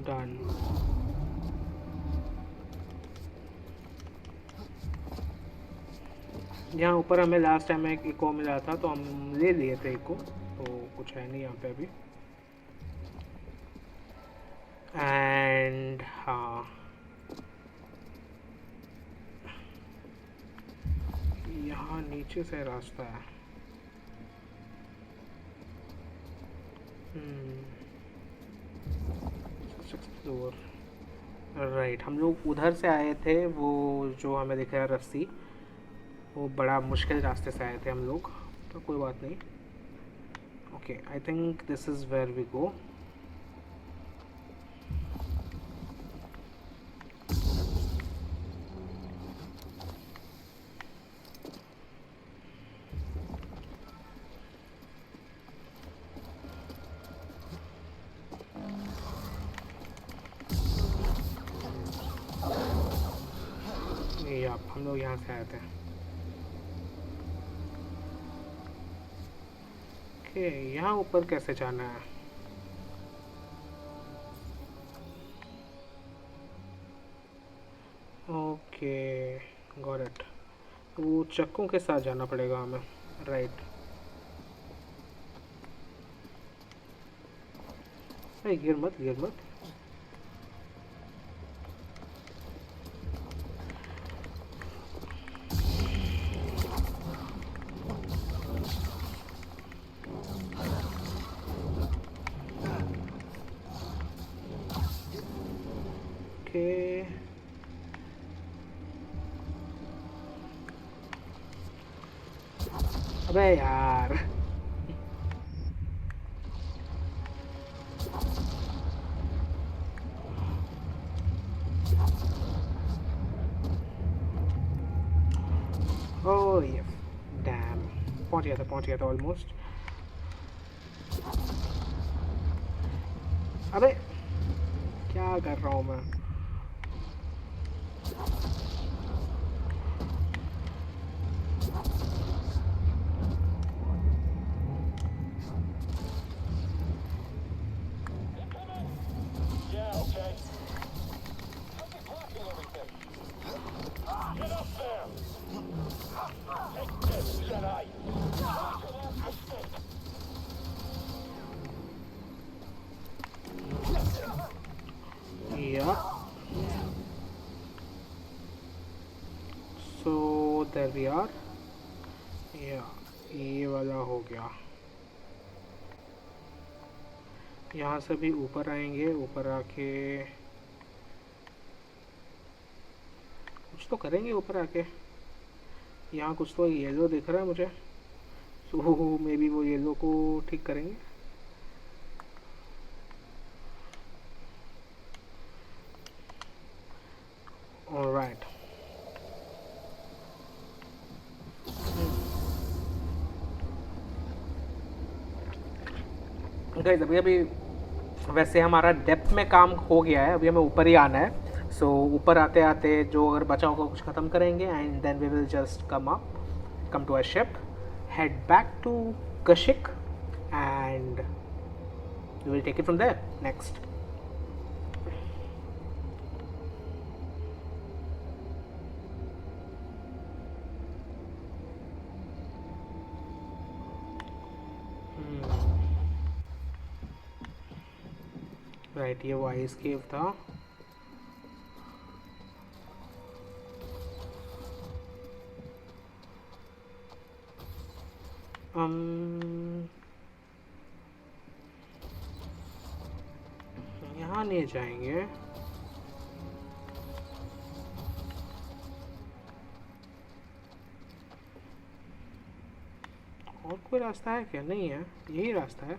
डन। यहाँ ऊपर हमें लास्ट टाइम एक इको मिला था तो हम ले लिए थे इको, तो कुछ है नहीं यहाँ पे अभी। एंड हाँ, यहाँ नीचे से रास्ता है। एक्सप्लोर। राइट, हम लोग उधर से आए थे, वो जो हमें दिख रहा है रस्सी, वो बड़ा मुश्किल रास्ते से आए थे हम लोग, तो कोई बात नहीं। Okay, I think this is where we go. हम लोग यहाँ से आए थे। ओके, यहाँ ऊपर कैसे जाना है? Okay, got it. वो चक्कों के साथ जाना पड़ेगा हमें, राइट। अरे गिर मत, गिर मत। अबे यार, ओह ये डैम, पहुंच गया था ऑलमोस्ट। अबे क्या कर रहा हूँ मैं? So there we are. ये वाला हो गया। यहाँ से भी ऊपर आएंगे, ऊपर आके कुछ तो करेंगे। ऊपर आके यहाँ कुछ तो येलो दिख रहा है मुझे, सो मे बी वो येलो को ठीक करेंगे। ऑलराइट, गाइस अभी वैसे हमारा डेप्थ में काम हो गया है, अभी हमें ऊपर ही आना है। सो ऊपर आते आते जो अगर बचा होगा कुछ ख़त्म करेंगे, and then we will just come to a ship, head back to Kashyyyk, and we will take it from there next. Right, ये वो आइस केव था। यहाँ नहीं जाएंगे। और कोई रास्ता है क्या? नहीं है, यही रास्ता है।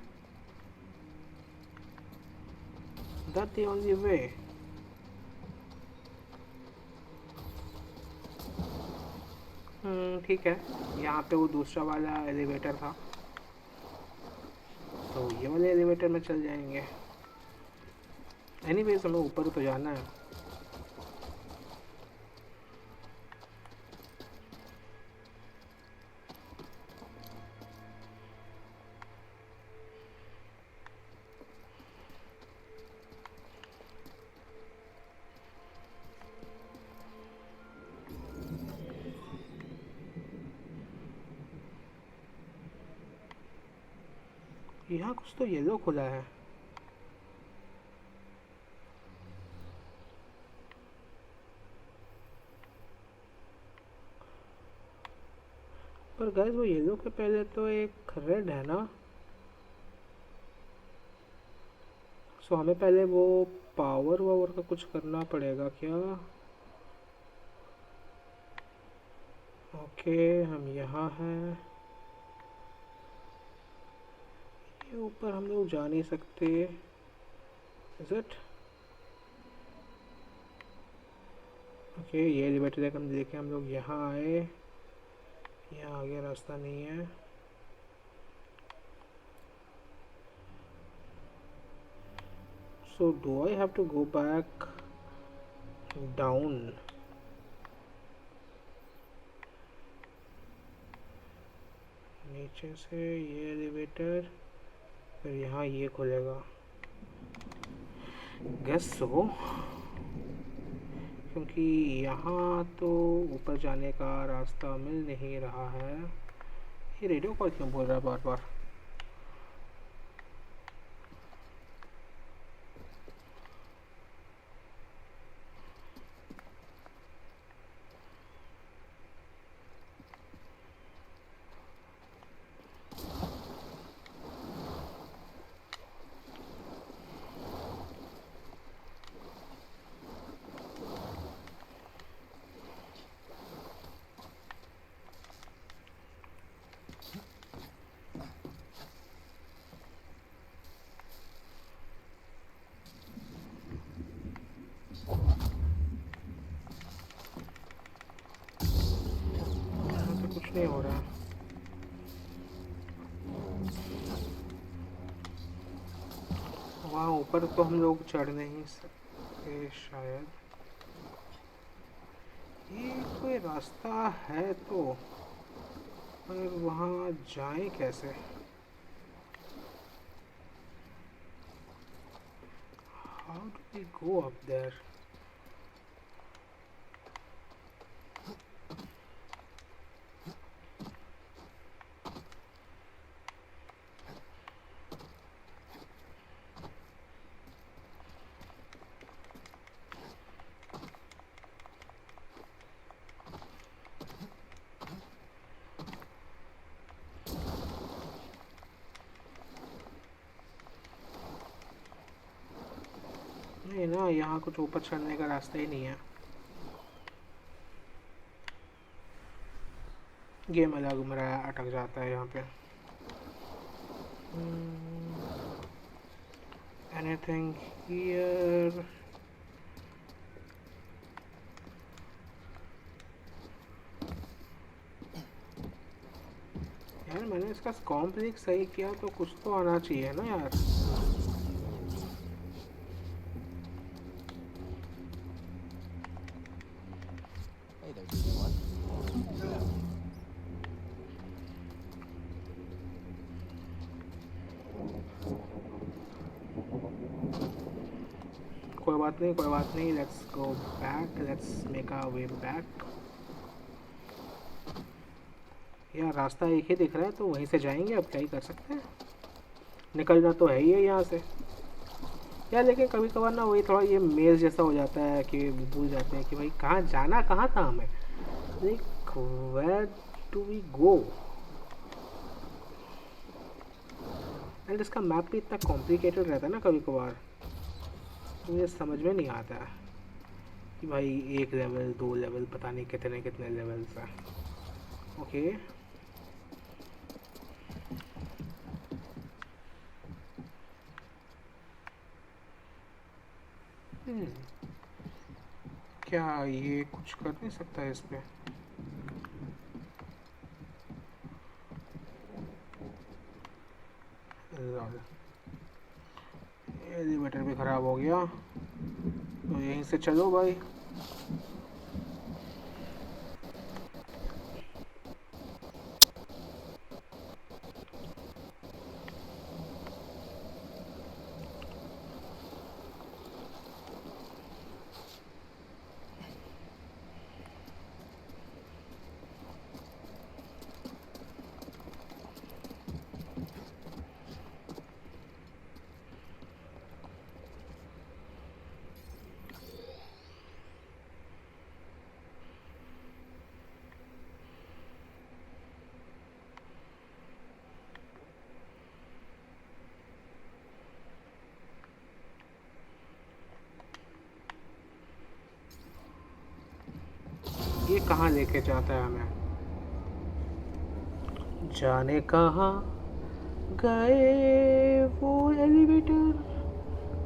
That's the only way. ठीक है, यहाँ पे वो दूसरा वाला एलिवेटर था, तो ये वाले एलिवेटर में चल जाएंगे। एनीवेज हमें ऊपर तो जाना है। यहाँ कुछ तो येलो खुला है। पर गाइस वो येलो के पहले तो एक रेड है ना, सो हमें पहले वो पावर वावर का कुछ करना पड़ेगा क्या? ओके, हम यहाँ हैं। ये ऊपर हम लोग जा नहीं सकते। Is it okay? ये एलिवेटर देखे हम लोग यहाँ आए, यहाँ आगे रास्ता नहीं है। So do I have to go back down? नीचे से ये एलिवेटर, फिर यहाँ ये खुलेगा। गेस सो, क्योंकि यहाँ तो ऊपर जाने का रास्ता मिल नहीं रहा है। ये रेडियो कॉल क्यों बोल रहा है बार बार? नहीं हो रहा। वहाँ ऊपर तो हम लोग चढ़ नहीं सकते शायद। ये कोई रास्ता है तो, पर वहाँ जाएं कैसे? How do we go up there? नहीं ना, यहाँ कुछ ऊपर चढ़ने का रास्ता ही नहीं है। गेम अलग मेरा अटक जाता है यहाँ पे। Anything here? यार मैंने इसका कॉम्प्लेक्स सही किया तो कुछ तो आना चाहिए ना यार। कोई बात नहीं, let's go back, let's make our way back. यार रास्ता एक ही दिख रहा है तो वहीं से जाएंगे, अब क्या ही कर सकते हैं। निकलना तो है ही है यहाँ से। यार लेकिन कभी कभार ना वही थोड़ा ये मेज जैसा हो जाता है कि भूल जाते हैं कि भाई कहाँ जाना कहाँ था हमें, like where do we go. And इसका मैप भी इतना कॉम्प्लिकेटेड रहता है ना कभी कभार, मुझे समझ में नहीं आता है कि भाई 1 लेवल 2 लेवल पता नहीं कितने कितने लेवल्स हैं। ओके क्या ये कुछ कर नहीं सकता है इस पे? एलिवेटर भी खराब हो गया, तो यहीं से चलो भाई। ये कहाँ लेके जाता है हमें? जाने कहाँ गए वो एलिवेटर,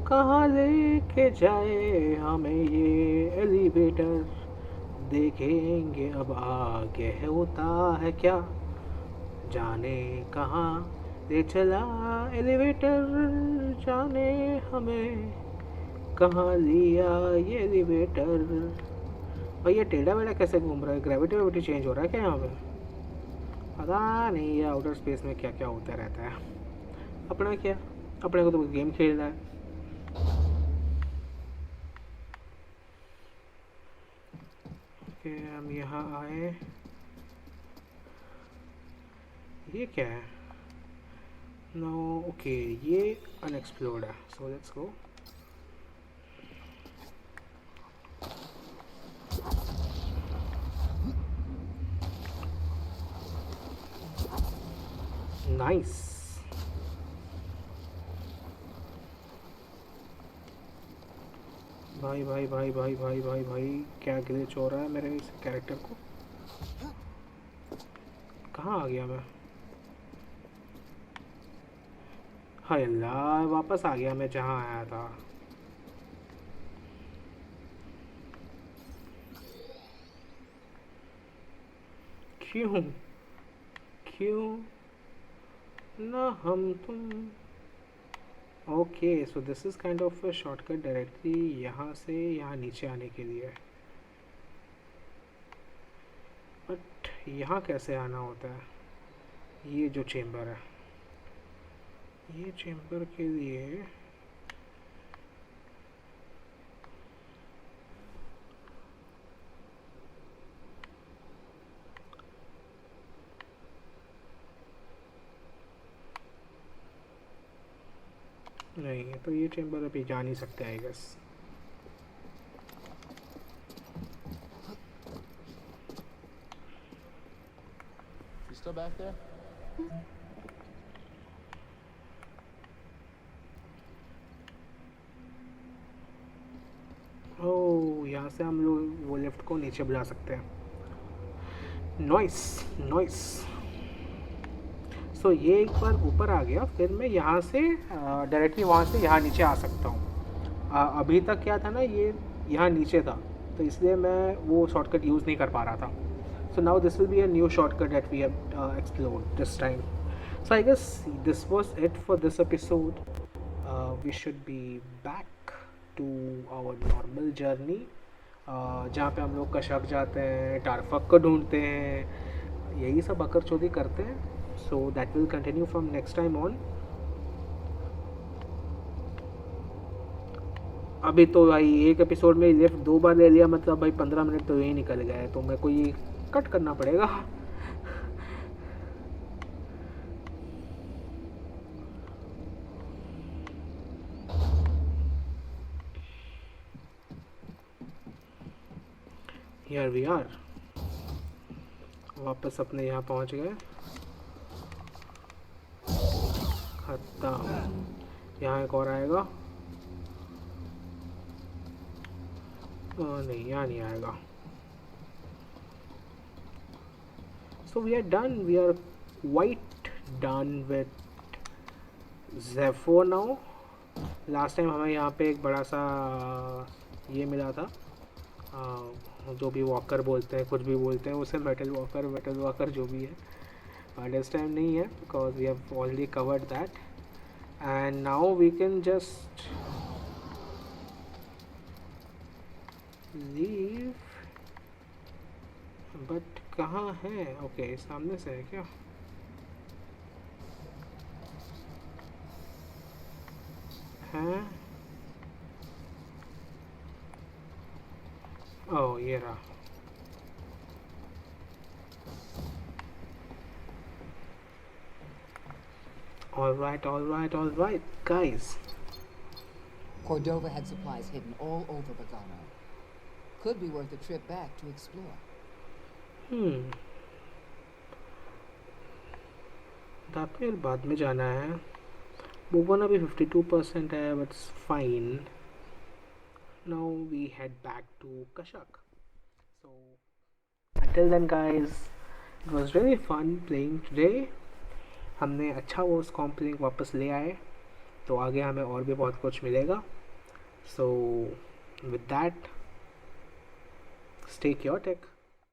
कहाँ लेके जाए हमें ये एलिवेटर, देखेंगे अब आगे है होता है क्या, जाने कहाँ ले चला एलिवेटर, जाने हमें कहाँ लिया ये एलिवेटर। भाई ये टेढ़ा मेढ़ा कैसे घूम रहा है? ग्रेविटी वेविटी चेंज हो रहा है क्या यहाँ पे? पता नहीं ये आउटर स्पेस में क्या क्या होता रहता है। अपना क्या, अपने को तो गेम खेलना है। ओके हम यहाँ आए, ये क्या है? नो ओके ये अनएक्सप्लोर्ड है, सो लेट्स गो। नाइस भाई भाई भाई भाई भाई भाई भाई क्या ग्लिच हो रहा है मेरे इस कैरेक्टर को? कहाँ आ गया मैं? हाय अल्लाह, वापस आ गया मैं जहाँ आया था। क्यों क्यों ना हम तुम? Okay so this is kind of a shortcut directly यहाँ से यहाँ नीचे आने के लिए, बट यहाँ कैसे आना होता है? ये जो चेम्बर है, ये चेम्बर के लिए नहीं, तो ये चेम्बर अभी जा नहीं सकते I guess. You still back there? ओह यहाँ से हम लोग वो लिफ्ट को नीचे बुला सकते हैं। Noise noise. सो ये एक बार ऊपर आ गया, फिर मैं यहाँ से डायरेक्टली वहाँ से यहाँ नीचे आ सकता हूँ। अभी तक क्या था ना, ये यहाँ नीचे था, तो इसलिए मैं वो शॉर्टकट यूज़ नहीं कर पा रहा था। So now this will be a new shortcut that we have explored this time. So I guess this was it for this episode. We should be back to our normal journey, जहाँ पे हम लोग कशक जाते हैं, टारफक को ढूंढते हैं, यही सब अकरचौदी करते हैं। So that will continue from next time on. अभी तो भाई एक एपिसोड में लिफ्ट 2 बार ले लिया, मतलब भाई 15 मिनट तो यही निकल गए, तो मेरे को ये कट करना पड़ेगा। हियर वी आर, वापस अपने यहाँ पहुँच गए। खत्म। यहाँ एक और आएगा। नहीं, यहाँ नहीं आएगा। So we are done. We are quite done with Zepho now. Last time हमें यहाँ पे एक बड़ा सा ये मिला था, जो भी वॉकर बोलते हैं, कुछ भी बोलते हैं उसे, मेटल वॉकर जो भी है। This time नहीं है because we have already covered that, and now we can just leave. But कहाँ है? ओके, सामने से है क्या? हैं? ओह, ये रहा। All right, guys. Cordova had supplies hidden all over Bogano. Could be worth a trip back to explore. दापियल बाद में जाना है। बोगोना भी 52% है, but it's fine. Now we head back to Kashak. So until then guys, it was really fun playing today. हमने अच्छा वो स्कॉम्प लिंक वापस ले आए, तो आगे हमें और भी बहुत कुछ मिलेगा। So with that, stay chaotic.